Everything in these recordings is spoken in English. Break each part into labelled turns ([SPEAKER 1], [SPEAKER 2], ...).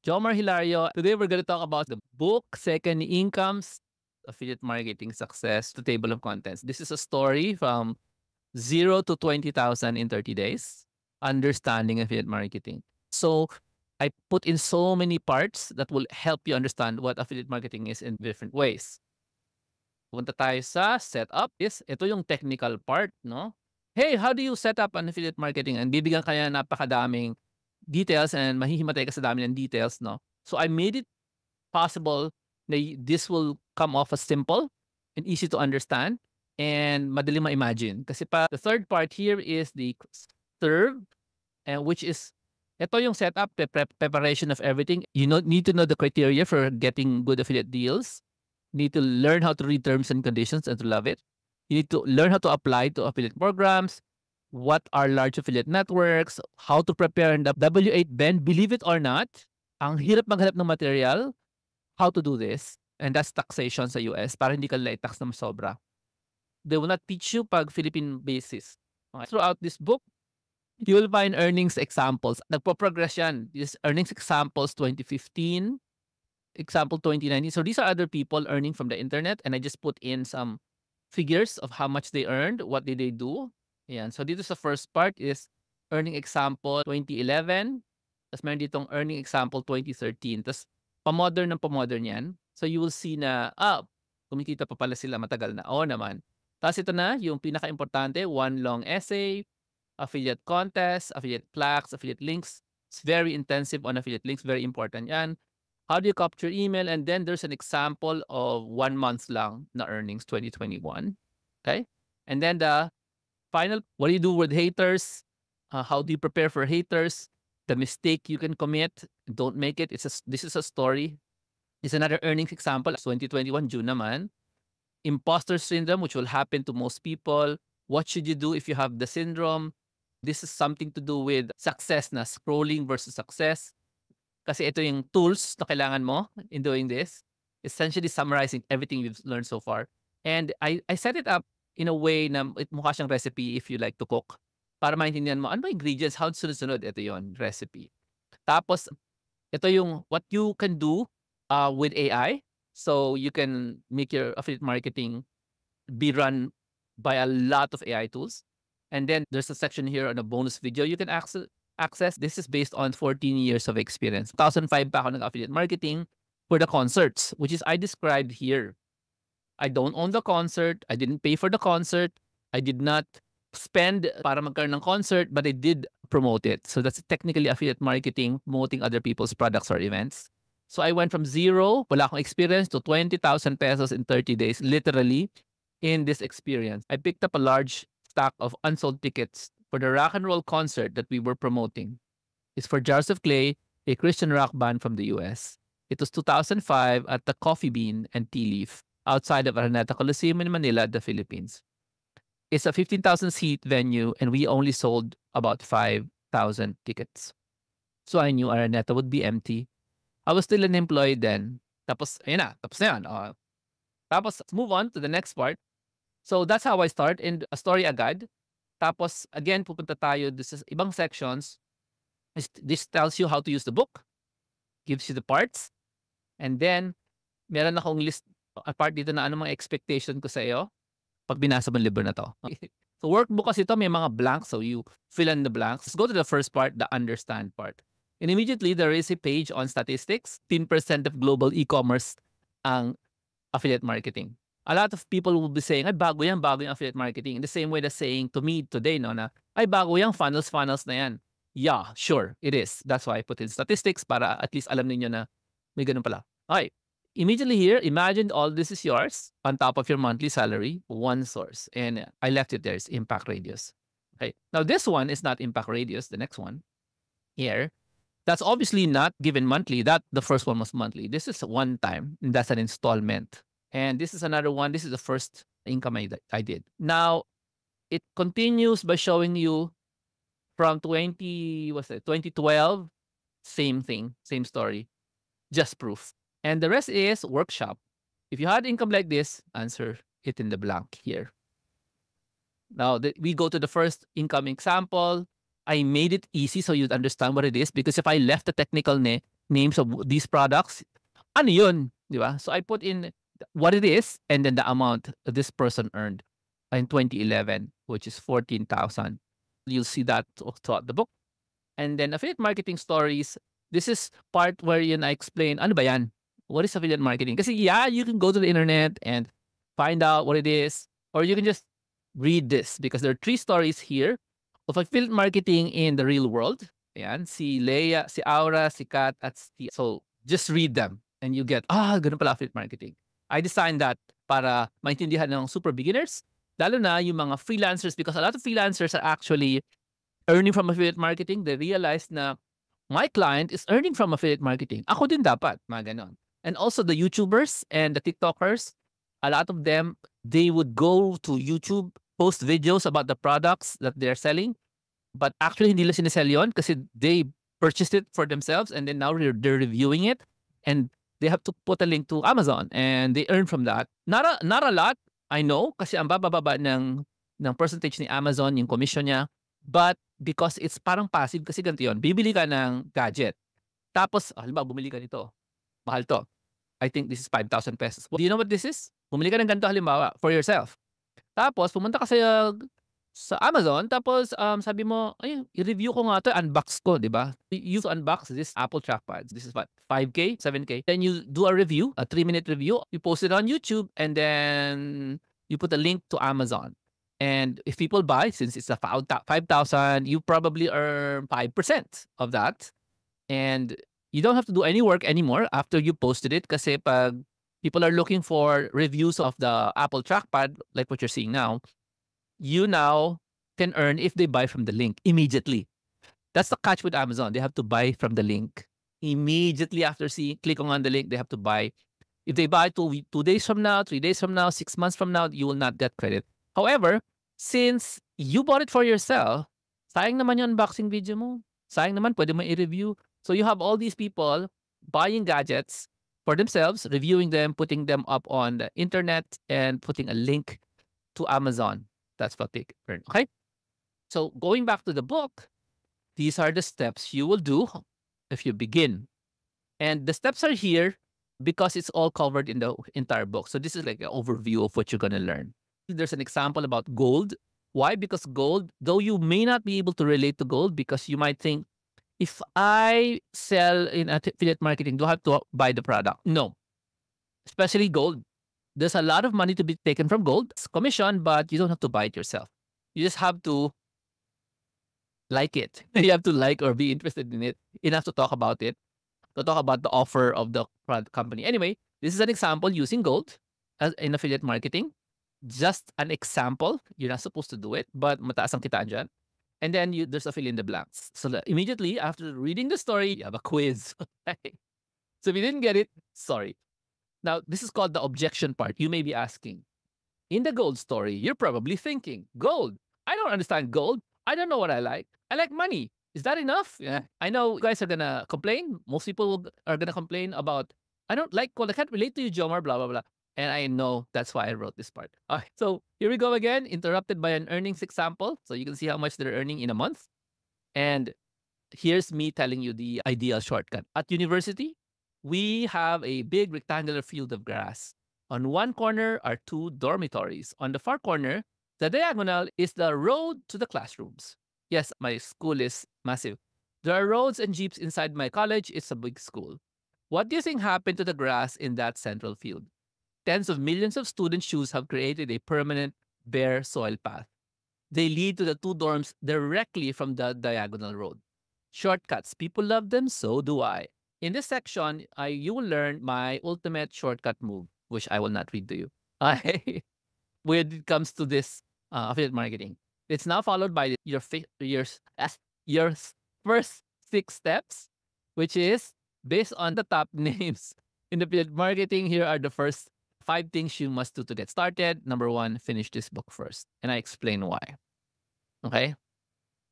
[SPEAKER 1] Jomar Hilario. Today we're going to talk about the book Second Income's Affiliate Marketing Success to Table of Contents. This is a story from 0 to 20,000 in 30 days, understanding affiliate marketing. So I put in so many parts that will help you understand what affiliate marketing is in different ways. Punta tayo sa setup. Ito yung technical part, no? Hey, how do you set up an affiliate marketing? And bibigyan kaya napakadaming details and mahihimatay ka sa dami ng details, no? So I made it possible na this will come off as simple and easy to understand and madali ma-imagine. Kasi the third part here is the serve, and which is ito yung setup, preparation of everything. You need to know the criteria for getting good affiliate deals. You need to learn how to read terms and conditions and to love it. You need to learn how to apply to affiliate programs, what are large affiliate networks, how to prepare in the W8 bend. Believe it or not, ang hirap maghanap ng material, how to do this. And that's taxation sa US para hindi ka tax na sobra. They will not teach you pag Philippine basis. Okay. Throughout this book, you will find earnings examples. Nagpo-progress yan. This earnings examples 2015, example 2019. So these are other people earning from the internet, and I just put in some figures of how much they earned, what did they do. Yan. So dito sa first part is earning example 2011. Tapos meron ditong earning example 2013. Tapos pa-modern ng pa-modern yan. So you will see na, kumikita pa pala sila matagal na. Oo naman. Tapos ito na, yung pinaka-importante, one long essay, affiliate contest, affiliate plaques, affiliate links. It's very intensive on affiliate links. Very important yan. How do you capture email? And then there's an example of 1 month lang na earnings 2021. Okay? And then the final, what do you do with haters? How do you prepare for haters? The mistake you can commit, don't make it. This is a story. It's another earnings example. 2021 June naman. Imposter syndrome, which will happen to most people. What should you do if you have the syndrome? This is something to do with success na scrolling versus success. Kasi ito yung tools na kailangan mo in doing this. Essentially summarizing everything we've learned so far. And I set it up in a way na mukha siyang recipe if you like to cook. Para maintindihan mo, ano ba ingredients? How sunod-sunod? Ito yon recipe. Tapos, ito yung what you can do with AI. So you can make your affiliate marketing be run by a lot of AI tools. And then there's a section here on a bonus video you can access. This is based on 14 years of experience. 2005 pa ako nag-affiliate marketing for the concerts, which is I described here. I don't own the concert. I didn't pay for the concert. I did not spend para magkaroon ng concert, but I did promote it. So that's technically affiliate marketing, promoting other people's products or events. So I went from 0, wala akong experience, to 20,000 pesos in 30 days, literally, in this experience. I picked up a large stack of unsold tickets for the rock and roll concert that we were promoting. It's for Jars of Clay, a Christian rock band from the US. It was 2005 at the Coffee Bean and Tea Leaf outside of Araneta Coliseum in Manila, the Philippines. It's a 15,000 seat venue and we only sold about 5,000 tickets. So I knew Araneta would be empty. I was still unemployed then. Tapos, ayun na. Tapos na yan. Tapos, let's move on to the next part. So that's how I start in a story agad. Tapos, again, pupunta tayo sa ibang sections. This tells you how to use the book. Gives you the parts. And then, meron akong list, a part dito na ano mga expectation ko sa iyo pag binasa mo ang libro na to. So workbook kasi ito, may mga blanks. So you fill in the blanks. Let's go to the first part, the understand part. And immediately, there is a page on statistics. 10% of global e-commerce ang affiliate marketing. A lot of people will be saying, ay, bago yung affiliate marketing. In the same way that's saying to me today, no, na, ay, bago yung funnels na yan. Yeah, sure, it is. That's why I put in statistics para at least alam niyo na may ganun pala. Okay. Immediately here, imagine all this is yours on top of your monthly salary, one source. And I left it there, it's Impact Radius. Okay. Now, this one is not Impact Radius, the next one here. That's obviously not given monthly. The first one was monthly. This is one time. And that's an installment. And this is another one. This is the first income I did. Now, it continues by showing you from 2012, same thing, same story, just proof. And the rest is workshop. If you had income like this, answer it in the blank here. Now, we go to the first income example. I made it easy so you'd understand what it is, because if I left the technical names of these products. Ano yun? Di ba? So I put in what it is and then the amount this person earned in 2011, which is 14,000. You'll see that throughout the book. And then affiliate marketing stories. This is part wherein I explain, ano ba yan? What is affiliate marketing? Kasi yeah, you can go to the internet and find out what it is, or you can just read this because there are 3 stories here of affiliate marketing in the real world. Ayan, si Leia, si Aura, si Kat, at si... So, just read them and you get, ganun pala affiliate marketing. I designed that para maintindihan ng super beginners, lalo na yung mga freelancers, because a lot of freelancers are actually earning from affiliate marketing. They realize na my client is earning from affiliate marketing. Ako din dapat, mga ganon. And also the YouTubers and the TikTokers, a lot of them, they would go to YouTube, post videos about the products that they're selling, but actually hindi nila sinesell yun kasi they purchased it for themselves and then now they're reviewing it and they have to put a link to Amazon and they earn from that. Not a lot, I know, kasi ang bababa ng percentage ni Amazon, yung commission niya, but because it's parang passive kasi ganito yun. Bibili ka ng gadget. Tapos, halimbawa, bumili ka nito. Mahal to. I think this is 5,000 pesos. Do you know what this is? Bumili ka ng ganito halimbawa for yourself. Tapos, pumunta ka sa Amazon, tapos sabi mo, ay, i-review ko nga to, unbox ko, di ba? You unbox this Apple trackpad. This is what, 5K, 7K. Then you do a review, a 3-minute review. You post it on YouTube, and then you put a link to Amazon. And if people buy, since it's a 5,000, you probably earn 5% of that. And you don't have to do any work anymore after you posted it kasi pag people are looking for reviews of the Apple trackpad, like what you're seeing now, you now can earn if they buy from the link immediately. That's the catch with Amazon. They have to buy from the link. Immediately after clicking on the link, they have to buy. If they buy 2 days from now, 3 days from now, 6 months from now, you will not get credit. However, since you bought it for yourself, sayang naman yung unboxing video mo. Sayang naman, pwede mo i-review. So you have all these people buying gadgets for themselves, reviewing them, putting them up on the internet, and putting a link to Amazon. That's what they earn. Okay? So going back to the book, these are the steps you will do if you begin. And the steps are here because it's all covered in the entire book. So this is like an overview of what you're going to learn. There's an example about gold. Why? Because gold, though you may not be able to relate to gold because you might think, if I sell in affiliate marketing, do I have to buy the product? No. Especially gold. There's a lot of money to be taken from gold. It's commission, but you don't have to buy it yourself. You just have to like it. You have to like or be interested in it enough to talk about it, to talk about the offer of the product company. Anyway, this is an example using gold as in affiliate marketing. Just an example. You're not supposed to do it, but mataas ang kitaan dyan. And then there's a fill in the blanks. So immediately after reading the story, you have a quiz. So if you didn't get it, sorry. Now, this is called the objection part. You may be asking, in the gold story, you're probably thinking, gold? I don't understand gold. I don't know what I like. I like money. Is that enough? Yeah. I know you guys are going to complain. Most people are going to complain about, I don't like gold. I can't relate to you, Jomar, blah, blah, blah. And I know that's why I wrote this part. All right, so here we go again, interrupted by an earnings example. So you can see how much they're earning in a month. And here's me telling you the ideal shortcut. At university, we have a big rectangular field of grass. On one corner are 2 dormitories. On the far corner, the diagonal is the road to the classrooms. Yes, my school is massive. There are roads and jeeps inside my college. It's a big school. What do you think happened to the grass in that central field? Tens of millions of students' shoes have created a permanent bare soil path. They lead to the 2 dorms directly from the diagonal road. Shortcuts. People love them, so do I. In this section, you will learn my ultimate shortcut move, which I will not read to you. When it comes to this affiliate marketing, it's now followed by your first 6 steps, which is based on the top names in affiliate marketing. Here are the first 5 things you must do to get started. Number 1, finish this book first. And I explain why. Okay?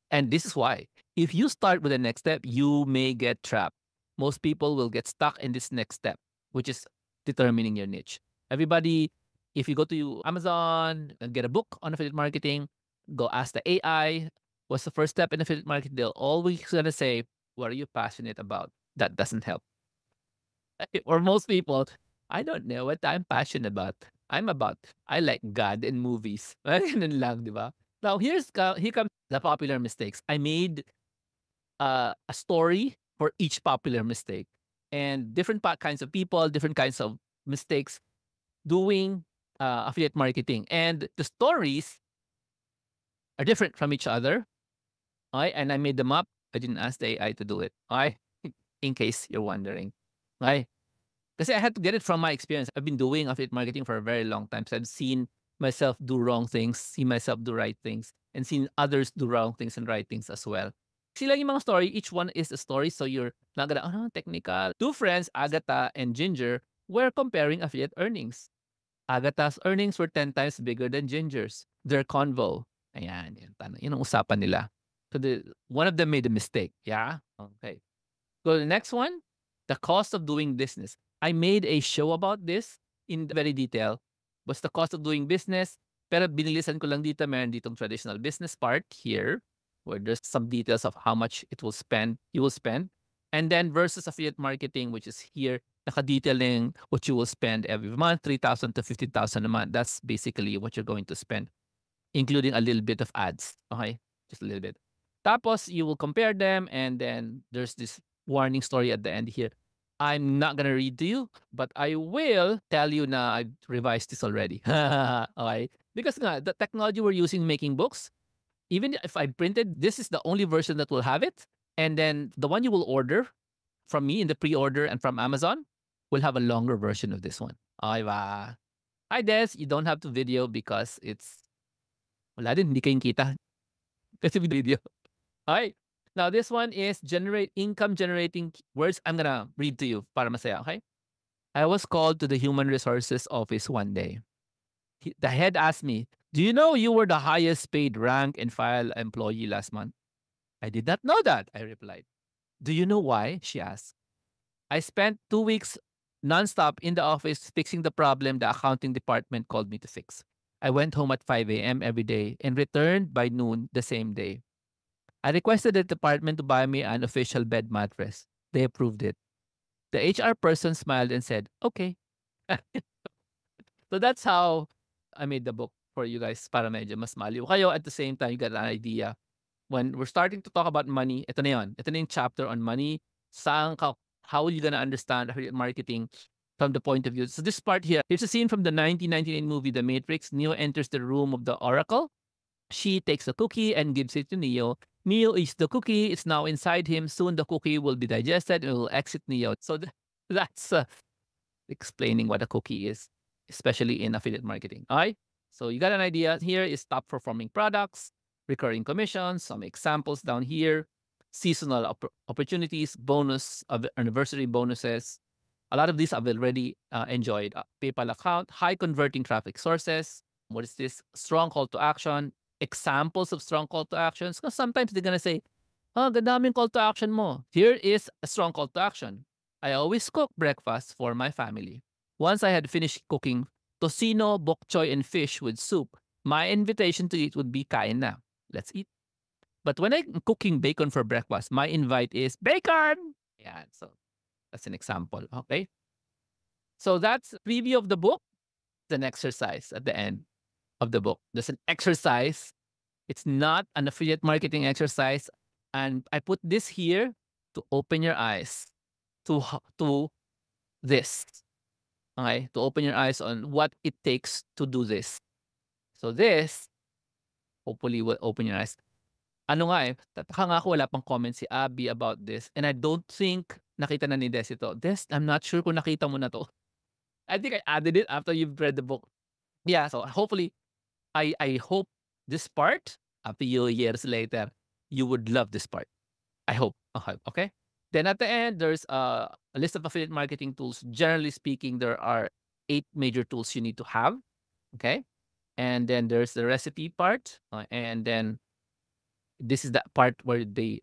[SPEAKER 1] And this is why. If you start with the next step, you may get trapped. Most people will get stuck in this next step, which is determining your niche. Everybody, if you go to Amazon and get a book on affiliate marketing, go ask the AI, what's the first step in affiliate marketing? They'll always gonna say, what are you passionate about? That doesn't help. or most people, I don't know what I'm passionate about. I like God and movies. Ganun lang, di ba? Now, here comes the popular mistakes. I made a story for each popular mistake and different kinds of people, different kinds of mistakes doing affiliate marketing. And the stories are different from each other. Okay? And I made them up. I didn't ask the AI to do it. Okay? In case you're wondering. Okay? Because I had to get it from my experience. I've been doing affiliate marketing for a very long time. So I've seen myself do wrong things, see myself do right things, and seen others do wrong things and right things as well. Sila yung mga story, each one is a story. So you're not gonna, technical. Two friends, Agatha and Ginger, were comparing affiliate earnings. Agatha's earnings were 10 times bigger than Ginger's. Their convo. Ayan, yun ang usapan nila. So one of them made a mistake. Yeah? Okay. Go to the next one. The cost of doing business. I made a show about this in very detail. What's the cost of doing business? Pero binilisan ko lang dito, meron ditong traditional business part here, where there's some details of how much you will spend. And then versus affiliate marketing, which is here, naka-detailing what you will spend every month, 3,000 to 15,000 a month. That's basically what you're going to spend, including a little bit of ads. Okay? Just a little bit. Tapos, you will compare them, and then there's this warning story at the end here. I'm not gonna read to you, but I will tell you na I've revised this already. Okay? Because nga, the technology we're using making books, even if I printed, this is the only version that will have it. And then the one you will order from me in the pre-order and from Amazon will have a longer version of this one. Okay ba? Hi, Des. You don't have to video because it's wala din, hindi kayong kita. Kasi video. Okay. Now, this one is generate income generating words. I'm gonna read to you para masaya, okay? I was called to the human resources office one day. The head asked me, "Do you know you were the highest paid rank and file employee last month?" I did not know that, I replied. "Do you know why?" she asked. I spent 2 weeks nonstop in the office fixing the problem the accounting department called me to fix. I went home at 5 a.m. every day and returned by noon the same day. I requested the department to buy me an official bed mattress. They approved it. The HR person smiled and said, "Okay." So that's how I made the book for you guys para medyo mas maliw kayo. At the same time, you got an idea. When we're starting to talk about money, ito na yun. Ito na yung chapter on money. How are you gonna understand affiliate marketing from the point of view? So this part here, here's a scene from the 1999 movie The Matrix. Neo enters the room of the Oracle. She takes a cookie and gives it to Neo. Neo eats the cookie. It's now inside him. Soon the cookie will be digested and will exit Neo. So that's explaining what a cookie is, especially in affiliate marketing. All right. So you got an idea. Here is top performing products, recurring commissions, some examples down here, seasonal opportunities, anniversary bonuses. A lot of these I've already enjoyed. PayPal account, high converting traffic sources. What is this? Strong call to action, examples of strong call to actions. Because sometimes they're gonna say, gadaming call to action mo. Here is a strong call to action. I always cook breakfast for my family. Once I had finished cooking tocino, bok choy, and fish with soup, my invitation to eat would be kain na. Let's eat. But when I'm cooking bacon for breakfast, my invite is bacon. Yeah, so that's an example. Okay. So that's a preview of the book. It's an exercise at the end of the book. There's an exercise. It's not an affiliate marketing exercise. And I put this here to open your eyes to this. Okay? To open your eyes on what it takes to do this. So this, hopefully will open your eyes. Ano nga tataka nga ako wala pang comment si Abby about this. And I don't think nakita na ni Des ito. Des, I'm not sure kung nakita mo na to. I think I added it after you've read the book. Yeah, so hopefully, I hope this part, after years later, you would love this part. I hope. Okay? Then at the end, there's a list of affiliate marketing tools. Generally speaking, there are 8 major tools you need to have. Okay? And then there's the recipe part. And then this is that part where they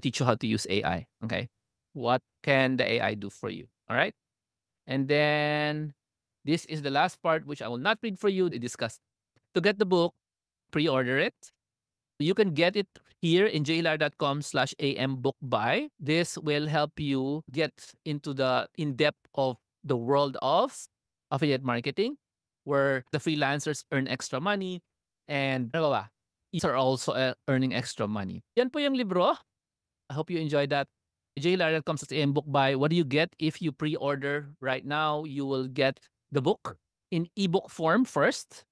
[SPEAKER 1] teach you how to use AI. Okay? What can the AI do for you? All right? And then this is the last part, which I will not read for you. They discuss to get the book, pre-order it. You can get it here in jlar.com/ambookbuy. This will help you get into the in-depth of the world of affiliate marketing, where the freelancers earn extra money and ano ba? These are also earning extra money. Yan po yung libro. I hope you enjoyed that. jlar.com/ambookbuy. What do you get if you pre-order right now? You will get the book in ebook form first.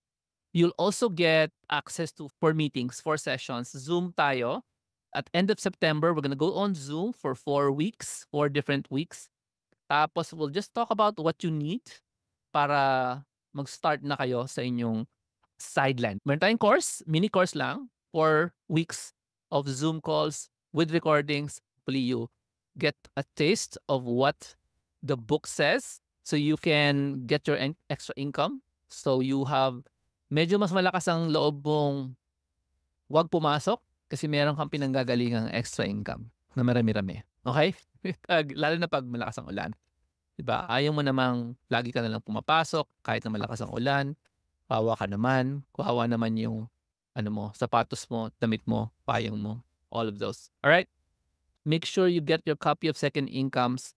[SPEAKER 1] You'll also get access to 4 meetings, 4 sessions. Zoom tayo. At end of September, we're gonna go on Zoom for 4 weeks, 4 different weeks. Tapos we'll just talk about what you need para mag-start na kayo sa inyong sideline. Meron tayong course, mini course lang, 4 weeks of Zoom calls with recordings. Hopefully you get a taste of what the book says so you can get your extra income. So you have medyo mas malakas ang loob mong wag pumasok kasi meron kang pinanggagalingang extra income na marami-rami. Okay? Lalo na pag malakas ang ulan. Diba? Ayaw mo namang lagi ka na lang pumapasok kahit na malakas ang ulan. Kawawa ka naman. Kawawa naman yung ano mo, sapatos mo, damit mo, payong mo. All of those. Alright? Make sure you get your copy of Second Incomes